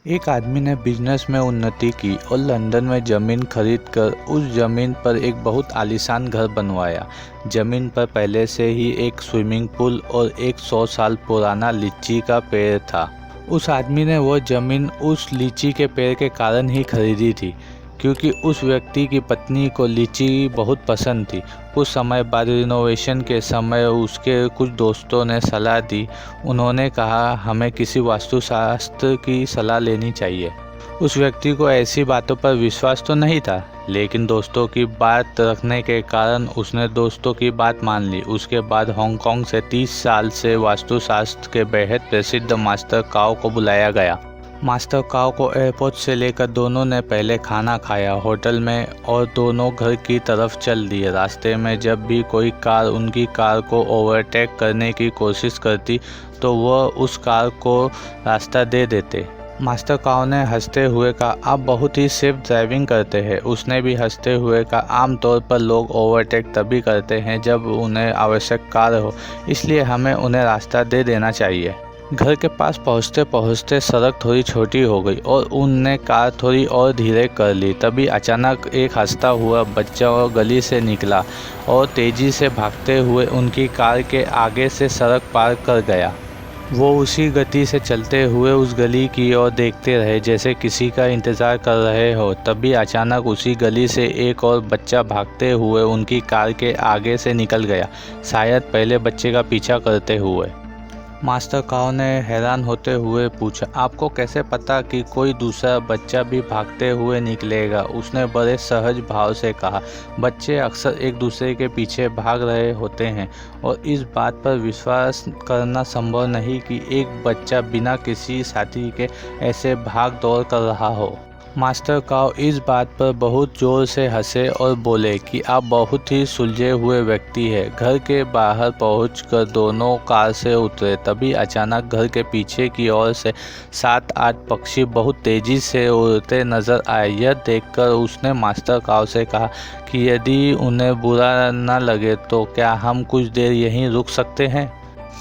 एक आदमी ने बिजनेस में उन्नति की और लंदन में ज़मीन खरीदकर उस ज़मीन पर एक बहुत आलीशान घर बनवाया। ज़मीन पर पहले से ही एक स्विमिंग पूल और एक 100 साल पुराना लीची का पेड़ था। उस आदमी ने वो ज़मीन उस लीची के पेड़ के कारण ही खरीदी थी, क्योंकि उस व्यक्ति की पत्नी को लीची बहुत पसंद थी। कुछ समय बाद रिनोवेशन के समय उसके कुछ दोस्तों ने सलाह दी। उन्होंने कहा, हमें किसी वास्तुशास्त्र की सलाह लेनी चाहिए। उस व्यक्ति को ऐसी बातों पर विश्वास तो नहीं था, लेकिन दोस्तों की बात रखने के कारण उसने दोस्तों की बात मान ली। उसके बाद हांगकांग से 30 साल से वास्तुशास्त्र के बेहद प्रसिद्ध मास्टर काओ को बुलाया गया। मास्टर काओ को एयरपोर्ट से लेकर दोनों ने पहले खाना खाया होटल में और दोनों घर की तरफ चल दिए। रास्ते में जब भी कोई कार उनकी कार को ओवरटेक करने की कोशिश करती तो वह उस कार को रास्ता दे देते। मास्टर काओ ने हंसते हुए कहा, आप बहुत ही सेफ ड्राइविंग करते हैं। उसने भी हंसते हुए कहा, आमतौर पर लोग ओवरटेक तभी करते हैं जब उन्हें आवश्यक कार्य हो, इसलिए हमें उन्हें रास्ता दे देना चाहिए। घर के पास पहुंचते पहुंचते सड़क थोड़ी छोटी हो गई और उनने कार थोड़ी और धीरे कर ली। तभी अचानक एक हंसता हुआ बच्चा गली से निकला और तेज़ी से भागते हुए उनकी कार के आगे से सड़क पार कर गया। वो उसी गति से चलते हुए उस गली की ओर देखते रहे जैसे किसी का इंतज़ार कर रहे हो। तभी अचानक उसी गली से एक और बच्चा भागते हुए उनकी कार के आगे से निकल गया, शायद पहले बच्चे का पीछा करते हुए। मास्टर काओ ने हैरान होते हुए पूछा, आपको कैसे पता कि कोई दूसरा बच्चा भी भागते हुए निकलेगा? उसने बड़े सहज भाव से कहा, बच्चे अक्सर एक दूसरे के पीछे भाग रहे होते हैं और इस बात पर विश्वास करना संभव नहीं कि एक बच्चा बिना किसी साथी के ऐसे भाग दौड़ कर रहा हो। मास्टर काओ इस बात पर बहुत ज़ोर से हंसे और बोले कि आप बहुत ही सुलझे हुए व्यक्ति हैं। घर के बाहर पहुंचकर दोनों कार से उतरे। तभी अचानक घर के पीछे की ओर से 7-8 पक्षी बहुत तेज़ी से उड़ते नजर आए। यह देखकर उसने मास्टर काओ से कहा कि यदि उन्हें बुरा न लगे तो क्या हम कुछ देर यहीं रुक सकते हैं?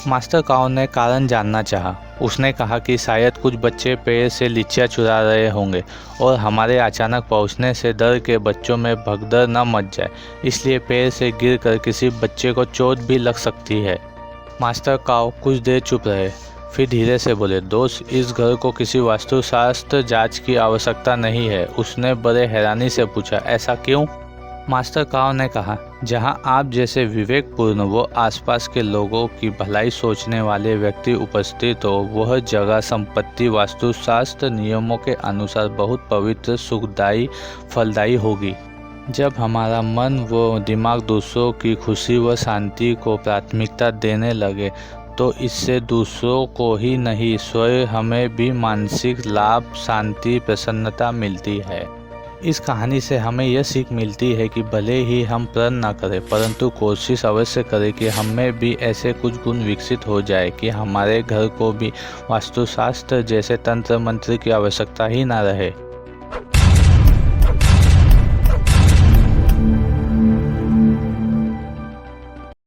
मास्टर काओ ने कारण जानना चाहा। उसने कहा कि शायद कुछ बच्चे पेड़ से लीचियाँ चुरा रहे होंगे और हमारे अचानक पहुंचने से डर के बच्चों में भगदड़ न मच जाए, इसलिए पेड़ से गिरकर किसी बच्चे को चोट भी लग सकती है। मास्टर काओ कुछ देर चुप रहे, फिर धीरे से बोले, दोस्त, इस घर को किसी वास्तुशास्त्र जांच की आवश्यकता नहीं है। उसने बड़े हैरानी से पूछा, ऐसा क्यों? मास्टर काओ ने कहा, जहां आप जैसे विवेकपूर्ण व आसपास के लोगों की भलाई सोचने वाले व्यक्ति उपस्थित हो, वह जगह संपत्ति वास्तुशास्त्र नियमों के अनुसार बहुत पवित्र, सुखदायी, फलदायी होगी। जब हमारा मन व दिमाग दूसरों की खुशी व शांति को प्राथमिकता देने लगे तो इससे दूसरों को ही नहीं, स्वयं हमें भी मानसिक लाभ, शांति, प्रसन्नता मिलती है। इस कहानी से हमें यह सीख मिलती है कि भले ही हम प्रण न करें, परंतु कोशिश अवश्य करें कि हमें भी ऐसे कुछ गुण विकसित हो जाए कि हमारे घर को भी वास्तुशास्त्र जैसे तंत्र मंत्र की आवश्यकता ही न रहे।